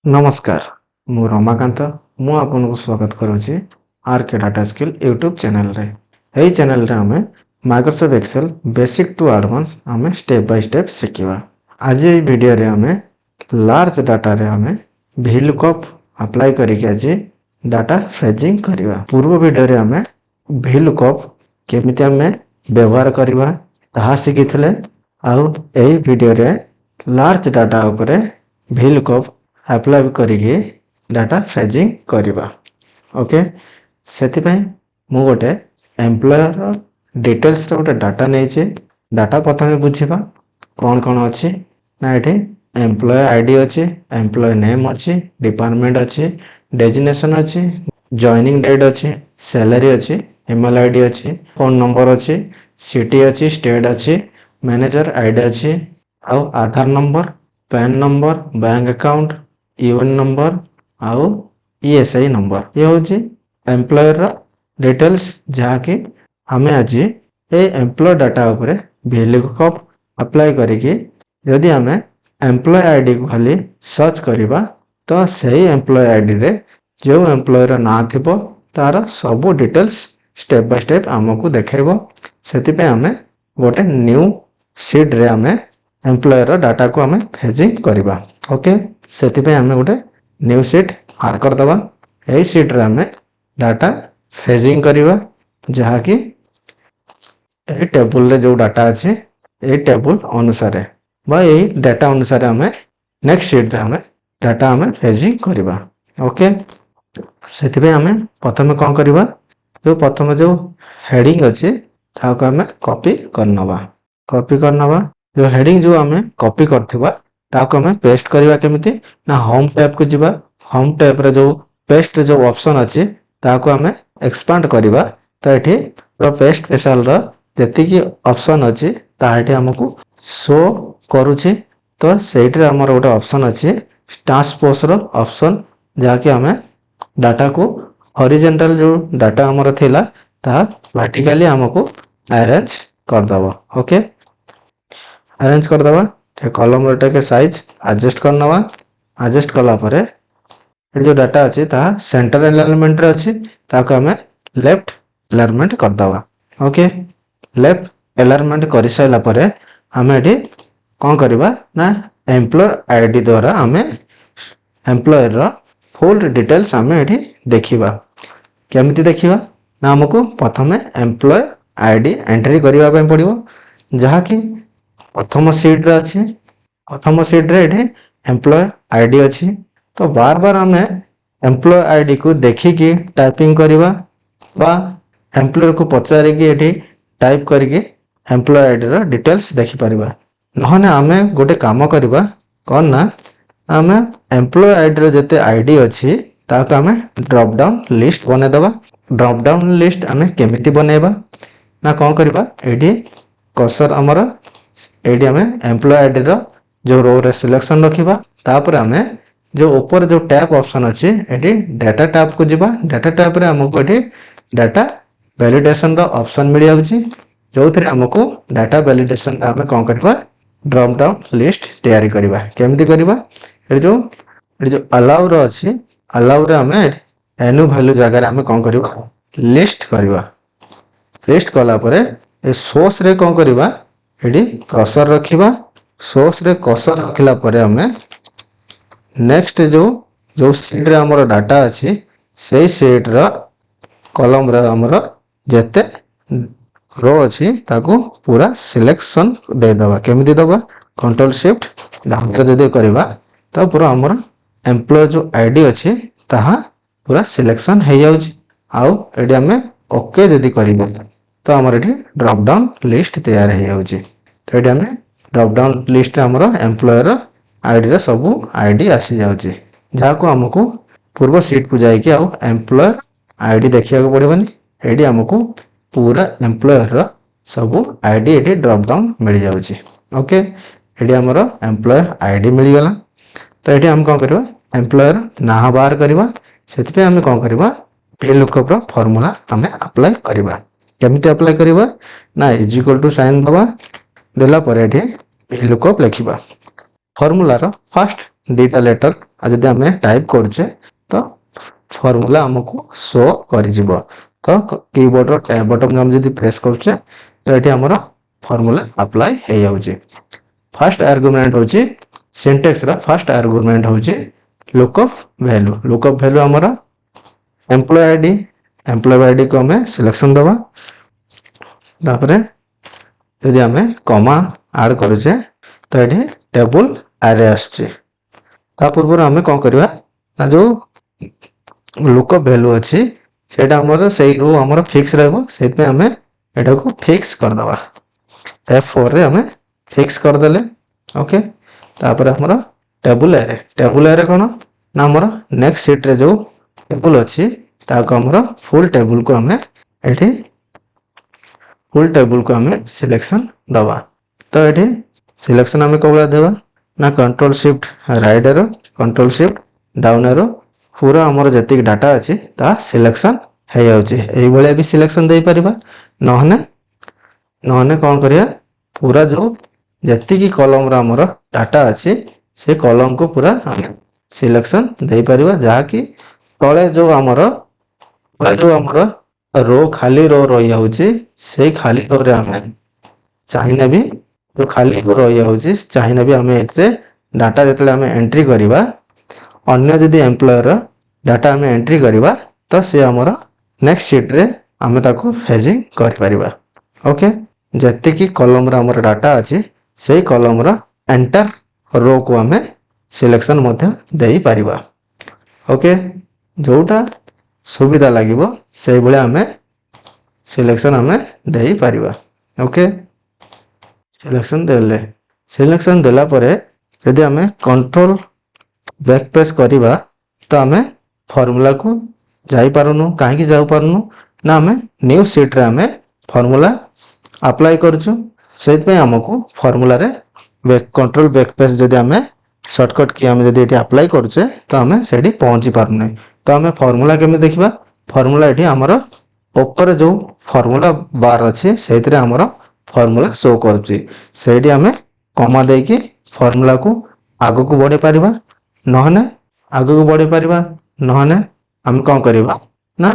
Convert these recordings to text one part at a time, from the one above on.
नमस्कार मु रमाकांत मु आपको स्वागत करुच्ची RK data skill YouTube channel रे। यही चैनल रे हमें Microsoft Excel basic to advance हमें स्टेप बाय स्टेप सीखा। आज ये वीडियो रे हमें लार्ज डाटा रे हमें VLOOKUP अप्लाई करके आज डाटा फ्रेजिंग करवा। पूर्व वीडियो रे हमें VLOOKUP केमिति हमें व्यवहार करवा ताहा शिखिथिले। आउ एही वीडियो रे लार्ज डाटा उपरे VLOOKUP अप्लाई करके डाटा फ्रेजिंग करवा। ओके सेति पय मु गोटे एम्प्लॉयर डिटेल्स रे गोटे डाटा नहीं डाटा प्रथम बुझीबा कौन कौन अच्छी ना ये एम्प्लॉय आईडी अच्छी एम्प्लॉय नेम अच्छी डिपार्टमेंट अच्छी डेजिग्नेशन अच्छी जॉइनिंग डेट अच्छी सैलरी अच्छी ईमेल आईडी अच्छी फोन नंबर अच्छी सिटी अच्छी स्टेट अच्छी मैनेजर आईडी अच्छी आउ Aadhaar number PAN number bank account UAN number आउ ईएसआई नंबर ये हूँ एम्प्लॉयर डिटेल्स जहाँकि हमें आज ये एम्प्लॉय डाटा उपरे VLOOKUP अप्लाई करके यदि हमें एम्प्लॉय आईडी को खाली सर्च करवा तो सही एम्प्लॉय आईडी रे जो एम्प्लॉयर ना थिबो तार सब डिटेल्स स्टेप बाय स्टेप आमको देखेबो। सेति पे हमें गोटे न्यू शीट रे हमें एम्प्लॉयर डाटा को हमें फ्रेजिंग करवा। ओके सेति पे हमें गोटे न्यू शीट ऐड कर दबा। एही शीट रे हमें डाटा फ्रेजिंग करवा जहा कि एही टेबल रे जो डाटा अछि एही टेबल अनुसार बा एही डाटा अनुसार हमें नेक्स्ट शीट रे हमें डाटा हमें फ्रेजिंग करवा। ओके सेति पे हमें प्रथम कोन करवा जो प्रथम जो हेडिंग अछि ताको हमें कॉपी करनवा। कॉपी करनवा जो हेडिंग जो हमें कॉपी करथिबा ताको हमें पेस्ट करवा केमिति ना होम टैब को जिबा। होम टैब रे जो पेस्ट जो ऑप्शन अछि ताको हमें एक्सपांड करवा तो एठी पेस्ट स्पेशल रो जति की ऑप्शन अछि ताहेठी हमकु शो करूछि। तो सेठी रे हमर गोटे ऑप्शन अछि ट्रांसपोज रो ऑप्शन जहा कि हमें डाटा को हॉरिजॉन्टल जो डाटा हमर थिला ता वर्टिकली हमकु अरेंज कर दबो। ओके अरेंज कर दबा कॉलम रेटा के साइज एडजस्ट करनवा। एडजस्ट कला परे जो डाटा अछि ता सेंटर एलाइनमेंट रे अछि ताको हमें लेफ्ट एलाइनमेंट कर दबा। ओके लेफ्ट एलाइनमेंट कर साइला परे हमें एठी कोन करबा ना एम्प्लॉयर आईडी द्वारा हमें एम्प्लॉयर रो फुल डिटेल्स हमें एठी देखिबा। केमिति देखिबा ना हमको प्रथमे एम्प्लॉय आईडी एंट्री करबा पे पड़िबो जहा कि प्रथम शीट रे अछि। प्रथम शीट रे एठी एम्प्लॉय आईडी अछि तो बार बार हमें एम्प्लॉय आईडी को देखि कि टाइपिंग करबा बा एम्प्लॉयर को पचारे कि एठी टाइप करके एम्प्लॉय आईडी रो डिटेल्स देखि परबा। नहने हमें गोटे काम करबा कोन ना हमें एम्प्लॉय आईडी रो जते आईडी अछि ताको हमें ड्रॉप डाउन लिस्ट बने दबा। ड्रॉप डाउन लिस्ट हमें केमिति बनेबा ना कोन करबा एठी कर्सर हमर एठी हमें एम्प्लॉय आईडी रो जो रो रे सिलेक्शन रखिबा तापर हमें जो ऊपर जो टैब ऑप्शन अछि एठी डाटा टैब को जिबा। डाटा टैब रे हमको एठी डाटा वैलिडेशन रो ऑप्शन मिल जाउची जो थरे हमको डाटा वैलिडेशन हमें कोन करबा ड्रॉप डाउन लिस्ट तैयारी करबा। केमिति करबा ए जो अलाउ रो अछि अलाउ रे हमें एनु वैल्यू जगह रे हमें कोन करबा लिस्ट करबा। लिस्ट कला परे ए सोर्स रे कोन करबा एठी कर्सर रखिबा। सोर्स रे कर्सर रखिला परे हमें नेक्स्ट जो शीट रे हमर डाटा अछि सेही शीट रो कॉलम रे हमर जते रो अछि ताको पूरा सिलेक्शन दे दबा। केमिति दबा कंट्रोल शिफ्ट डाउन जदि करबा त पूरा हमर एम्प्लॉय जो आईडी अछि ताहा पूरा सिलेक्शन हे जाउछि। आउ एडी हमें ओके जदि करबा तो हमर एठी ड्रॉप डाउन लिस्ट तैयार हे जाउछि। तो एडी हमें ड्रॉप डाउन लिस्ट हमर एम्प्लॉयर आईडी रे सब आईडी आसी जाउछि जाको हमको पूर्व शीट को जाई कि आउ एम्प्लॉयर आईडी देखिया को पड़िबनी। एडी हमको पूरा एम्प्लॉयर रो सब आईडी एडी ड्रॉप डाउन मिल जाउछि। ओके एडी हमर एम्प्लॉयर आईडी मिल गेला। तो एडी हम कोन करबा एम्प्लॉयर ना बाहर करबा सेति पे हम कोन करबा VLOOKUP रो फार्मूला हमें अप्लाई करबा। केमिति अप्लाई करबा ना इज इक्वल टू साइन दबा देला परे एठी VLOOKUP लिखिबा। Formula row first data letter जदि आम टाइप करुचे तो फॉर्मूला आमको शो कर तो कीबोर्ड बटन आम जब प्रेस करुचे तो ये आमर फॉर्मूला अप्लाई हो जाउची। फर्स्ट आर्गुमेंट होची सिंटेक्स रा फर्स्ट आर्गुमेंट होची लुकअप वैल्यू। लुकअप वैल्यू आमर एम्प्लॉय आईडी को हमें सिलेक्शन दबा तापरे यदि आम कमा ऐड करुचे तो ये टेबल एरे आसुची। ता पूर्व आम कौन करवा ना जो लुकअप वैल्यू अच्छी सेटा हमर सही रो हमर फिक्स रहबो सेत पे हमें एटा को फिक्स कर दबा F4 रे हमें फिक्स कर देले। ओके तापर हमर टेबल एरे कोन ना हमर नेक्स्ट शीट रे जो टेबल अच्छी ताको हमर फुल टेबल को हमें एठी फुल टेबल को हमें सिलेक्शन दबा। तो एठी सिलेक्शन हमें कोबला देबा ना control shift right arrow control shift down arrow पूरा हमर जतिक डाटा अच्छी ता सिलेक्शन है जाउची। एई भलिया भी सिलेक्शन दे परिबा नहने नहने कौन करिया पूरा जो जतिक कॉलम रा हमर डाटा अच्छी से कॉलम को पूरा हम सिलेक्शन दे परिबा जहा कि तळे जो हमर रो खाली रो रही जाउची से खाली रो रे हम चाहिना भी जो खाली रो रही जाउची चाहिना भी हमें एतरे डाटा जतले हमें एंट्री करिबा अन्य जदि एम्प्लॉयर डाटा हमें एंट्री करिबा तो से हमर नेक्स्ट शीट रे हमें ताको फेजिंग कर परिबा। ओके जतिक कॉलम रा हमर डाटा अच्छी से कॉलम रा एंटर रो को हमें सिलेक्शन मध्य दे परिबा। ओके जोटा सुविधा लागिबो से बळे हमें सिलेक्शन हमें दे परिबा। ओके सिलेक्शन देला परे यदि हमें कंट्रोल बैक प्रेस करिबा तो हमें फॉर्मूला को जाई पारुनु काहे जाऊ पारुनु ना हमें न्यू शीट रे हमें फॉर्मूला अप्लाई करछु सेत पे हमको फॉर्मूला रे बैक कंट्रोल बैक प्रेस जदि हमें शॉर्टकट की हमें जदि एटी अप्लाई करूचे तो हमें सेठी पहुंची पारुने। तो हमें फॉर्मूला केमे देखिबा फॉर्मूला एटी हमर ऊपर जो फॉर्मूला बार अच्छे सेतरे हमर फॉर्मूला शो करछि सेठी हमें कमा दे की फॉर्मूला को आगो को बढ़े परिबा नहने आगो को बढ़े परिबा नहने हम कौन करिबा ना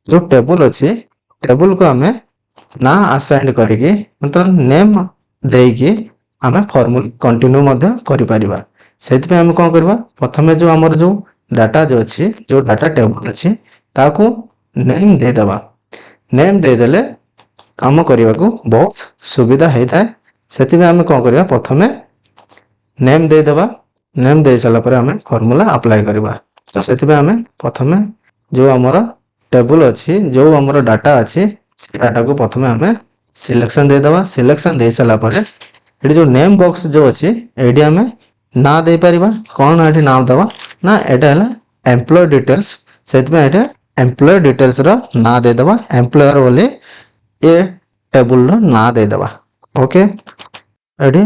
जो टेबल अच्छी टेबल को हमें ना असाइन करिके मतलब नेम देकी हमें फॉर्मूला कंटिन्यू मध्य करि परिबा। सेत पे हम कौन करबा प्रथमे जो हमर जो डाटा जो अच्छी जो डाटा टेबल अच्छी ताको नेम दे दबा नेम दे देले काम करबा को बहुत सुविधा है थाए। सेति में हम कौन करबा प्रथमे नेम दे दबा नेम दे साला पर हमें फॉर्मूला अप्लाई करबा। तो सेति में हमें प्रथमे जो हमर टेबल अच्छी जो हमर डाटा अच्छी से डाटा को प्रथमे हमें सिलेक्शन दे दबा सिलेक्शन दे साला पर एटी जो नेम बॉक्स जो अच्छी एटी हमें ना दे परिबा कौन एटी नाम दबा ना एटा हला एम्प्लॉय डिटेल्स सेति में एटा एम्प्लॉय डिटेल्स रो ना दे दबा एम्प्लॉयर बोले ए टेबल रो ना दे दबा। ओके एटी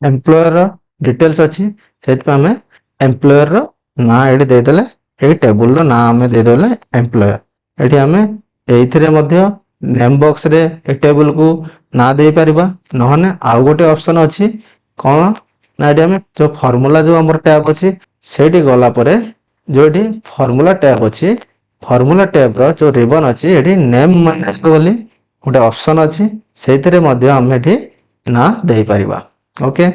एम्प्लॉयर डिटेल्स अच्छी सेति पे हमें एम्प्लॉयर रो ना एटी दे देले ए टेबल रो ना हमें दे देले एम्प्लॉयर एटी हमें एइथरे मध्य नेम बॉक्स रे ए टेबल को ना दे परिबा नहने आउ गोटे ऑप्शन अच्छी कौन ना एटी हमें जो फार्मूला जो हमर टैब अच्छी सेठी गला परे जो एटी फार्मूला टैब अच्छी फार्मूला टैब रो जो रिबन अच्छी एटी नेम मैनेजर बोली गोटे ऑप्शन अच्छी सेथिरे मध्य हम एटी ना दे परिबा। ओके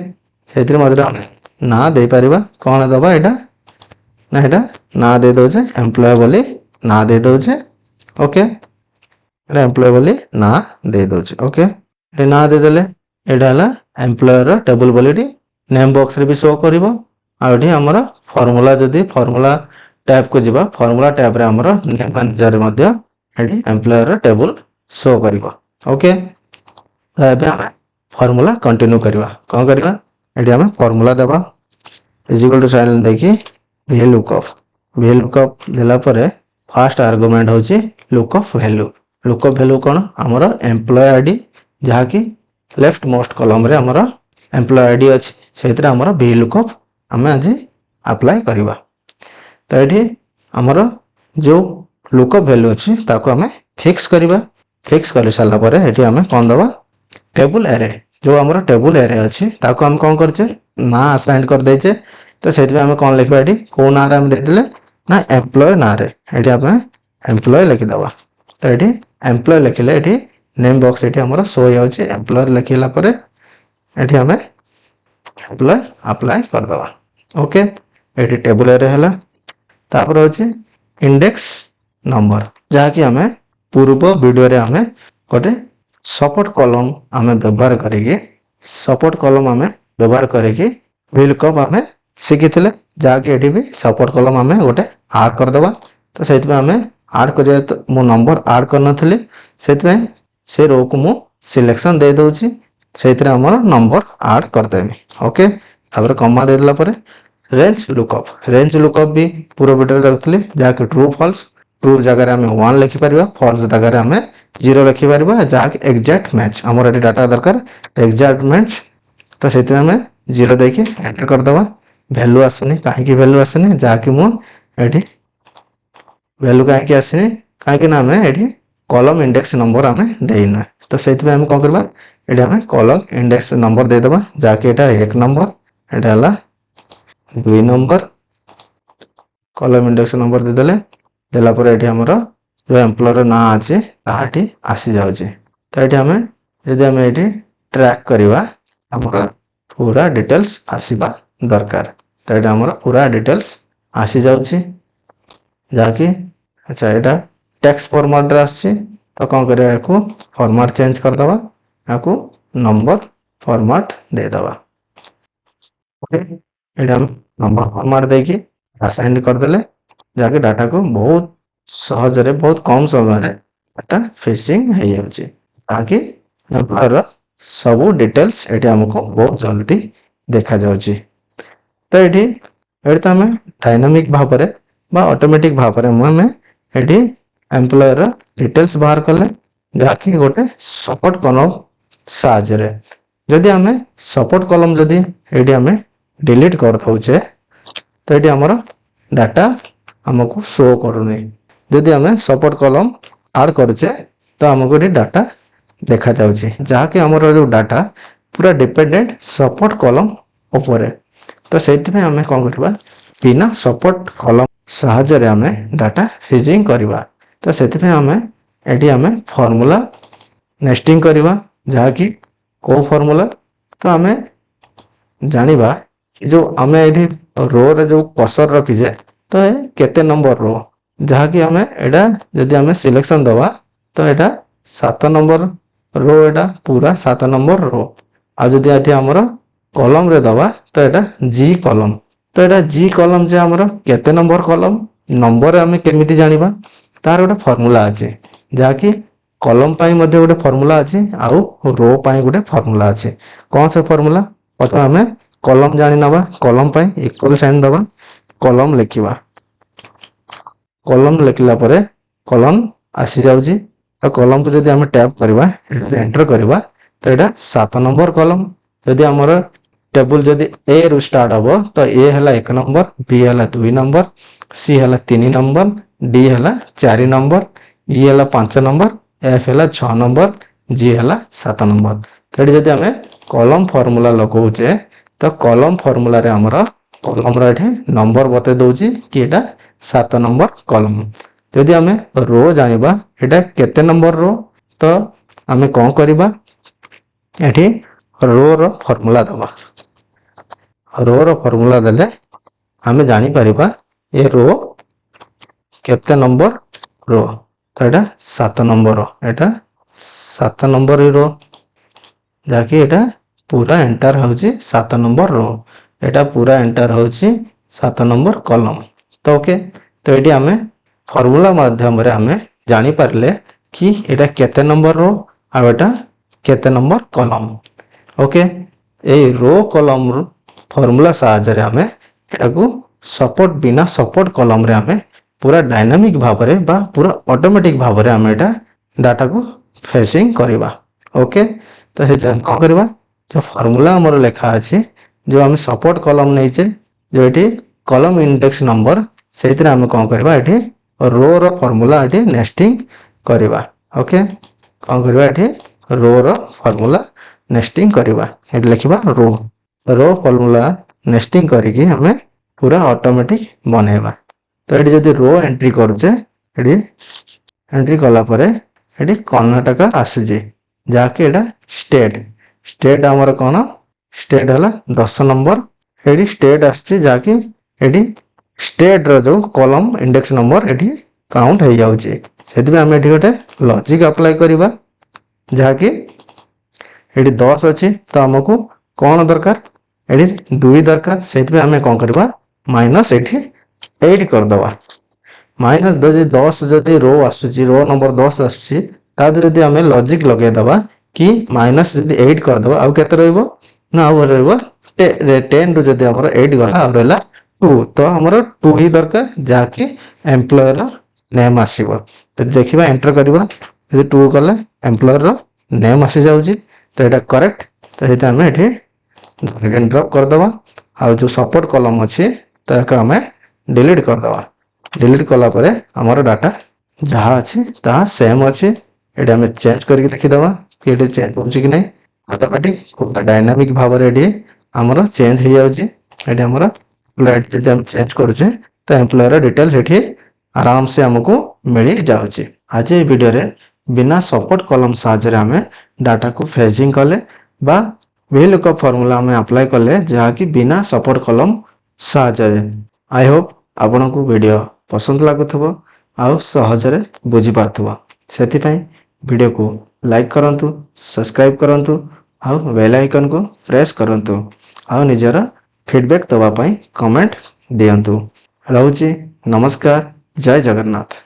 सेथिरे मध्य हम ना दे परिबा कौन दबा एटा ना एटा ना दे दोचे एम्प्लॉय बोली ना दे दोचे। ओके एटा एम्प्लॉय बोली ना दे दोचे। ओके ए ना दे देले एटा हला एम्प्लॉयर टेबल बोली नेम बॉक्स रे भी शो करिवो आ एठी हमर फार्मूला जदी फार्मूला टैब को जिबा फार्मूला टैब रे हमर नेम मैनेजर मध्य एठी एम्प्लॉयर टेबल शो करिवो। ओके एबे हम फार्मूला कंटिन्यू करबा कोन करबा एठी हम फार्मूला देबा इज इक्वल टू साइन देखि वी लुकअप देला परे फर्स्ट आर्गुमेंट होची लुकअप वैल्यू कोन हमर एम्प्लॉय आईडी जहा कि लेफ्ट मोस्ट कॉलम रे हमर एम्प्लॉय आईडी अछि सेतरे हमर वी लुकअप हमें आज अप्लाई करबा। तो एठी हमर जो लुकअप वैल्यू अछि ताको हमें फिक्स करबा फिक्स कर साला परे एठी हमें कोन दबा टेबल एरे जो हमर टेबल एरे अछि ताको हम कोन करछे ना असाइन कर देछे तो से कौन लिखा ये कौ ना आम देते ना एम्प्लॉय ना ये आम एम्प्लॉय लिखिदे। तो ये एम्प्लॉय लिखिले ये नेम बॉक्स ये आम शो हो एम्प्लॉयर लिखला ये आम एम्प्लॉय अप्लाई करदे। ओके ये टेबुल रे है तापर हूँ इंडेक्स नंबर जहाँकि आम पूर्व वीडियो रे आम गोटे सपोर्ट कॉलम आम व्यवहार करेंगे सपोर्ट कॉलम आम व्यवहार करेंगे विलकअप आम शिखी जहाँकि ये भी सपोर्ट कॉलम आम गोटे आड करदे। तो से आम आड कर मो नंबर आड कर से रो को मु सिलेक्शन दे दूची से आमर नंबर आड करदेमी। ओके तापर कमा देला रेंज लुकअप भी पूरा वीडियो रखी जहाँकि ट्रू फॉल्स ट्रू जगह आम 1 लिखिपर फॉल्स जगह आम 0 लिखिपर जहाँकि एक्जाक्ट मैच आमर ये डाटा दरकार एक्जाक्ट मैच। तो से 0 देके एंटर करदे वैल्यू आसुनी कहीं वैल्यू आसुनी जहाँकि मुझे वैल्यू कहीं आसनी कहीं आम ये कॉलम इंडेक्स नंबर आम देना। तो से कौन करवा ये आम कॉलम इंडेक्स नंबर देदेबा जहाँकि ये 1 नंबर ये 2 नंबर कॉलम इंडेक्स नंबर देदेले देलापर ये आमर जो एम्प्लॉयर ना अच्छे ताटी आसी जाऊँचे। तो ये आम जदि आम ये ट्रैक करवा आमर पूरा डिटेल्स आसवा दरकार। तो ये आमर पूरा डिटेल्स आसी जाऊँची जहाँकि अच्छा यहाँ टेक्स्ट फॉर्मेट रे आसची। तो कौन कर फॉर्मेट चेंज करदे या नंबर फॉर्मेट देदबा। ये नंबर फॉर्मेट देकी असाइन करदेले जहाँकि डाटा को बहुत सहजरे बहुत कम समय डाटा फिशिंग हो जाउची ताकि एम्प्लॉयर सब डिटेल्स ये आमको बहुत जल्दी देखा जाउची। तो ये तो आम डायनामिक भाव में ऑटोमेटिक भाव में ये एम्प्लॉयर डिटेल्स बाहर कले जहाँकि गोटे सपोर्ट कॉलम साहाय्य जदि आम सपोर्ट कॉलम जदि ये आम डिलीट कर दौचे तो ये आमर डाटा आमको शो करूनी। जदि आम सपोर्ट कॉलम ऐड करुचे तो आमको ये डाटा देखा जाउची जहाँकि आमर जो डाटा पूरा डिपेंडेंट सपोर्ट कॉलम ऊपर। तो से आम कौन करवा बिना सपोर्ट कॉलम साहाय्य आम डाटा फिजिंग करवा। तो से आम ये आम फॉर्मूला नेस्टिंग करवा जहाँकि को फॉर्मूला तो आम जानिबा जो आम ये रो रे जो कसर रखीजे तो केते नंबर रो जहाँकि आम एडा जदि आम सिलेक्शन दवा तो यहाँ 7 नंबर रो एडा पूरा 7 नंबर रो आ जदि ये आमर कॉलम रे दवा तो यहाँ जी कॉलम। तो यहाँ जी कॉलम जे आमर केते नंबर कॉलम नंबर आम केमिति जानिबा तार गोटे फॉर्मूला अच्छे जहाँकि कॉलम पाई मध्ये गोटे फॉर्मूला अच्छे आउ रो पाई गोटे फॉर्मूला अच्छे। कौन से फॉर्मूला प्रथम आम कॉलम जानी नवा कॉलम पाई इक्वल साइन दबा कॉलम लिखिबा कॉलम लिखला परे कॉलम आसी जाउची। तो कॉलम को जदि आम टैप करवा एंटर करवा तो यहाँ 7 नंबर कॉलम जदि आमर टेबुल जदि ए रु स्टार्ट हम तो ए है 1 नंबर बी है 2 नंबर सी है 3 नंबर डी है 4 नंबर ई है 5 नंबर एफ है 6 नंबर जी है 7 नंबर। तो ये जदि आम कॉलम फॉर्मूला लगौचे तो कॉलम फॉर्मूला रे आमर कॉलम रे नंबर बते दउची कि एटा 7 नंबर कॉलम। जदि आम रो जानिबा एटा केते नंबर रो तो आम कौन करबा एठी रो रो फॉर्मूला दबा रो रो फॉर्मूला देले आम जानी परिबा ए रो केते नंबर रो तो एटा 7 नंबर रो एटा 7 नंबर रो जहाँकि एटा पूरा एंटर होची 7 नंबर रो एटा पूरा एंटर होची 7 नंबर कॉलम। तो ओके तो ये आम फॉर्मूला माध्यम रे आम जानी पारले कि एटा केते नंबर रो आ एटा केते नंबर कॉलम। ओके ए रो कॉलम फॉर्मूला साहाय्य रे आम एटा को सपोर्ट बिना सपोर्ट कॉलम रे आम पूरा डायनामिक भाव रे बा पूरा ऑटोमेटिक भाव रे आम एटा डाटा को फेसिंग करवा। ओके तो से कौन करवा जो फॉर्मूला हमर लिखा अच्छे जो आम सपोर्ट कॉलम नहीं जो ये कॉलम इंडेक्स नंबर से आम कौन करवा ये रो रो फॉर्मूला ये नेस्टिंग करवा। ओके कौन करवा ये रो रो फॉर्मूला नेस्टिंग करवा ये लिखा रो रो फॉर्मूला नेस्टिंग करिकी हमें पूरा ऑटोमेटिक बनेबा। तो ये जदि रो एंट्री करुचे ये एंट्री कला परे ये कर्णाटक आसूची जहाँकि एटा स्टेट स्टेट आमर कौन स्टेट है 10 नंबर ये स्टेट आसूची जहाँकि ये स्टेट रो जो कॉलम इंडेक्स नंबर ये काउंट हो जाउची। सेति आम ये गोटे लॉजिक अप्लाई करवा जहाँकि ये 10 अच्छी तो आमको कौन दरकार ये 2 दरकार से आम कौन करवा माइनस ये 8 करदे माइनस जदि 10 जदि रो आसूची रो नंबर 10 आसूची तादि आम लॉजिक लगेदबा कि माइनस जदि 8 करदे आउ केते रहइबो ना आउ रहइबो 10 रु जदि हमर 8 गला आउ रहला 2 तो हमर 2 ही दरकार जाके एम्प्लॉयर नेम आसीबो। तो देखिबा एंटर करबा जदि 2 कले एम्प्लॉयर नेम आसी जाउची तो एटा करेक्ट। तो ये आम ये ड्रैग एंड ड्रॉप करदबा आ जो सपोर्ट कॉलम अच्छी ताको आम डिलीट करदबा। डिलीट कला परे हमर डाटा जहाँ अच्छी ता सेम अच्छी ये आम चेंज करके देखीदबा कि ये चेंज होची कि नहीं ऑटोमेटिक डायनामिक भाव में आमर चेंज हो जाउची। ये आमर एम्प्लॉय जदि हम चेंज करूचे तो एम्प्लॉयर डिटेल्स ये आराम से हमको मिल जाउची। आज ये वीडियो रे बिना सपोर्ट कॉलम साहाय्य आम डाटा को फ्रेजिंग कले बा VLOOKUP फॉर्मूला आम अप्लाई कले जहाँकि बिना सपोर्ट कॉलम साहाय्य। आई होप आपन को वीडियो पसंद लगुथबो आउ सहजरे बुझी पारथबो सेथिपई वीडियो को लाइक करंतु सब्सक्राइब करंतु आउ बेल आइकन को प्रेस करंतु आउ निजर फीडबैक दबा पई कमेंट दियंतु। रहउची नमस्कार जय जगन्नाथ।